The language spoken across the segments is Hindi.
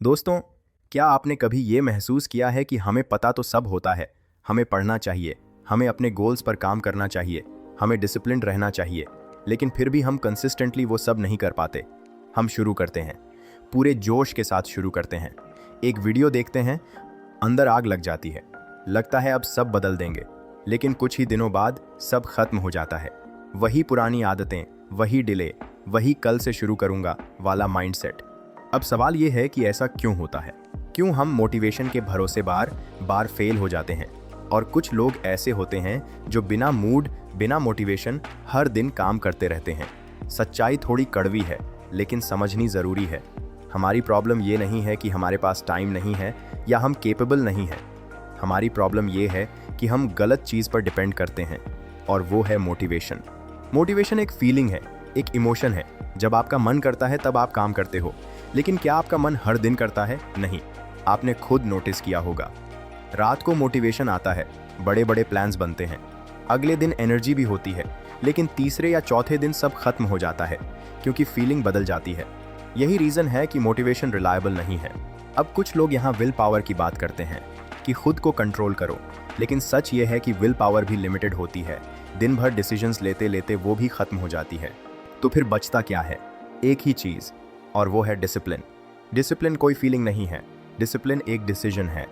दोस्तों, क्या आपने कभी ये महसूस किया है कि हमें पता तो सब होता है, हमें पढ़ना चाहिए, हमें अपने गोल्स पर काम करना चाहिए, हमें डिसिप्लिन्ड रहना चाहिए, लेकिन फिर भी हम कंसिस्टेंटली वो सब नहीं कर पाते। हम शुरू करते हैं, पूरे जोश के साथ शुरू करते हैं, एक वीडियो देखते हैं, अंदर आग लग जाती है, लगता है अब सब बदल देंगे, लेकिन कुछ ही दिनों बाद सब खत्म हो जाता है। वही पुरानी आदतें, वही डिले, वही कल से शुरू करूँगा वाला माइंडसेट। अब सवाल ये है कि ऐसा क्यों होता है? क्यों हम मोटिवेशन के भरोसे बार बार फेल हो जाते हैं? और कुछ लोग ऐसे होते हैं जो बिना मूड, बिना मोटिवेशन हर दिन काम करते रहते हैं। सच्चाई थोड़ी कड़वी है, लेकिन समझनी ज़रूरी है। हमारी प्रॉब्लम ये नहीं है कि हमारे पास टाइम नहीं है या हम केपेबल नहीं हैं। हमारी प्रॉब्लम ये है कि हम गलत चीज़ पर डिपेंड करते हैं, और वो है मोटिवेशन। मोटिवेशन एक फीलिंग है, एक इमोशन है। जब आपका मन करता है तब आप काम करते हो, लेकिन क्या आपका मन हर दिन करता है? नहीं। आपने खुद नोटिस किया होगा, रात को मोटिवेशन आता है, बड़े बड़े प्लान्स बनते हैं, अगले दिन एनर्जी भी होती है, लेकिन तीसरे या चौथे दिन सब खत्म हो जाता है, क्योंकि फीलिंग बदल जाती है। यही रीज़न है कि मोटिवेशन रिलायबल नहीं है। अब कुछ लोग यहाँ विल पावर की बात करते हैं कि खुद को कंट्रोल करो, लेकिन सच ये है कि विल पावर भी लिमिटेड होती है। दिन भर डिसीजंस लेते लेते वो भी खत्म हो जाती है। तो फिर बचता क्या है? एक ही चीज़, और वो है डिसिप्लिन। डिसिप्लिन कोई फीलिंग नहीं है, डिसिप्लिन एक डिसीजन है।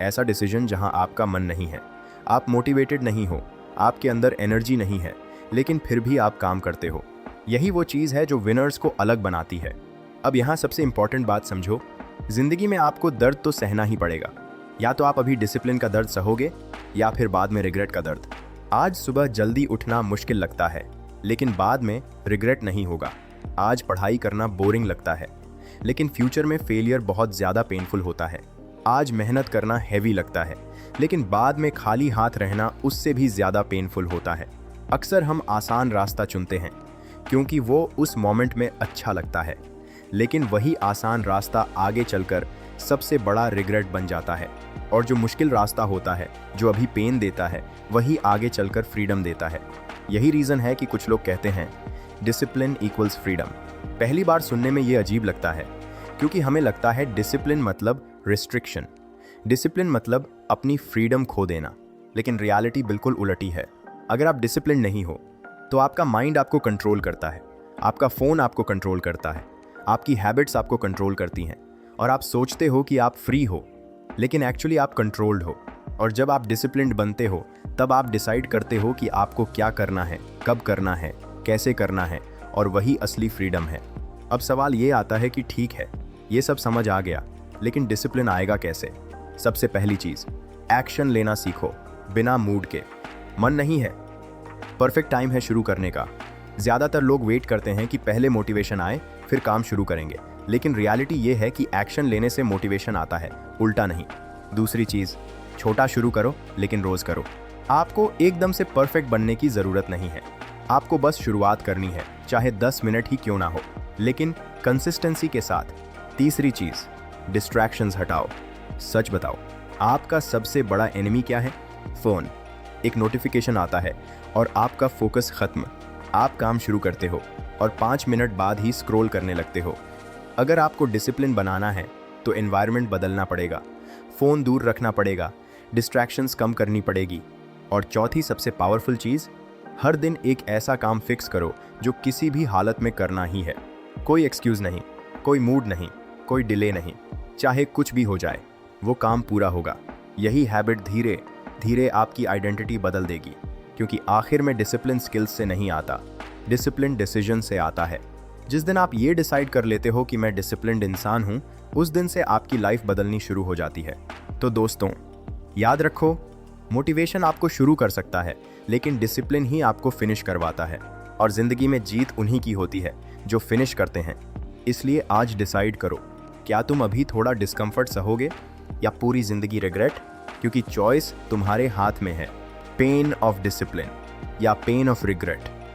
ऐसा डिसीजन जहां आपका मन नहीं है, आप मोटिवेटेड नहीं हो, आपके अंदर एनर्जी नहीं है, लेकिन फिर भी आप काम करते हो। यही वो चीज़ है जो विनर्स को अलग बनाती है। अब यहाँ सबसे इंपॉर्टेंट बात समझो, जिंदगी में आपको दर्द तो सहना ही पड़ेगा। या तो आप अभी डिसिप्लिन का दर्द सहोगे, या फिर बाद में रिग्रेट का दर्द। आज सुबह जल्दी उठना मुश्किल लगता है, लेकिन बाद में रिग्रेट नहीं होगा। आज पढ़ाई करना बोरिंग लगता है, लेकिन फ्यूचर में फेलियर बहुत ज़्यादा पेनफुल होता है। आज मेहनत करना हैवी लगता है, लेकिन बाद में खाली हाथ रहना उससे भी ज़्यादा पेनफुल होता है। अक्सर हम आसान रास्ता चुनते हैं क्योंकि वो उस मोमेंट में अच्छा लगता है, लेकिन वही आसान रास्ता आगे चलकर सबसे बड़ा रिग्रेट बन जाता है। और जो मुश्किल रास्ता होता है, जो अभी पेन देता है, वही आगे चलकर फ्रीडम देता है। यही रीज़न है कि कुछ लोग कहते हैं डिसिप्लिन इक्वल्स फ्रीडम। पहली बार सुनने में ये अजीब लगता है, क्योंकि हमें लगता है डिसिप्लिन मतलब रिस्ट्रिक्शन, डिसिप्लिन मतलब अपनी फ्रीडम खो देना। लेकिन रियलिटी बिल्कुल उलटी है। अगर आप डिसिप्लिन नहीं हो तो आपका माइंड आपको कंट्रोल करता है, आपका फ़ोन आपको कंट्रोल करता है, आपकी हैबिट्स आपको कंट्रोल करती हैं, और आप सोचते हो कि आप फ्री हो, लेकिन एक्चुअली आप कंट्रोल्ड हो। और जब आप डिसिप्लिन्ड बनते हो, तब आप डिसाइड करते हो कि आपको क्या करना है, कब करना है, कैसे करना है, और वही असली फ्रीडम है। अब सवाल ये आता है कि ठीक है, ये सब समझ आ गया, लेकिन डिसिप्लिन आएगा कैसे? सबसे पहली चीज़, एक्शन लेना सीखो, बिना मूड के। मन नहीं है, परफेक्ट टाइम है शुरू करने का। ज़्यादातर लोग वेट करते हैं कि पहले मोटिवेशन आए फिर काम शुरू करेंगे, लेकिन रियलिटी ये है कि एक्शन लेने से मोटिवेशन आता है, उल्टा नहीं। दूसरी चीज़, छोटा शुरू करो लेकिन रोज़ करो। आपको एकदम से परफेक्ट बनने की ज़रूरत नहीं है, आपको बस शुरुआत करनी है, चाहे 10 मिनट ही क्यों ना हो, लेकिन कंसिस्टेंसी के साथ। तीसरी चीज़, डिस्ट्रैक्शंस हटाओ। सच बताओ, आपका सबसे बड़ा एनिमी क्या है? फ़ोन। एक नोटिफिकेशन आता है और आपका फोकस खत्म। आप काम शुरू करते हो और 5 मिनट बाद ही स्क्रॉल करने लगते हो। अगर आपको डिसिप्लिन बनाना है तो एनवायरनमेंट बदलना पड़ेगा, फ़ोन दूर रखना पड़ेगा, डिस्ट्रैक्शंस कम करनी पड़ेगी। और चौथी सबसे पावरफुल चीज़, हर दिन एक ऐसा काम फिक्स करो जो किसी भी हालत में करना ही है। कोई एक्सक्यूज़ नहीं, कोई मूड नहीं, कोई डिले नहीं, चाहे कुछ भी हो जाए, वो काम पूरा होगा। यही हैबिट धीरे धीरे आपकी आइडेंटिटी बदल देगी, क्योंकि आखिर में डिसिप्लिन स्किल्स से नहीं आता, डिसिप्लिन डिसीजन से आता है। जिस दिन आप ये डिसाइड कर लेते हो कि मैं डिसिप्लिन्ड इंसान हूँ, उस दिन से आपकी लाइफ बदलनी शुरू हो जाती है। तो दोस्तों, याद रखो, मोटिवेशन आपको शुरू कर सकता है, लेकिन डिसिप्लिन ही आपको फिनिश करवाता है। और ज़िंदगी में जीत उन्हीं की होती है जो फिनिश करते हैं। इसलिए आज डिसाइड करो, क्या तुम अभी थोड़ा डिस्कम्फर्ट सहोगे या पूरी ज़िंदगी रिग्रेट? क्योंकि चॉइस तुम्हारे हाथ में है, पेन ऑफ डिसिप्लिन या पेन ऑफ रिग्रेट।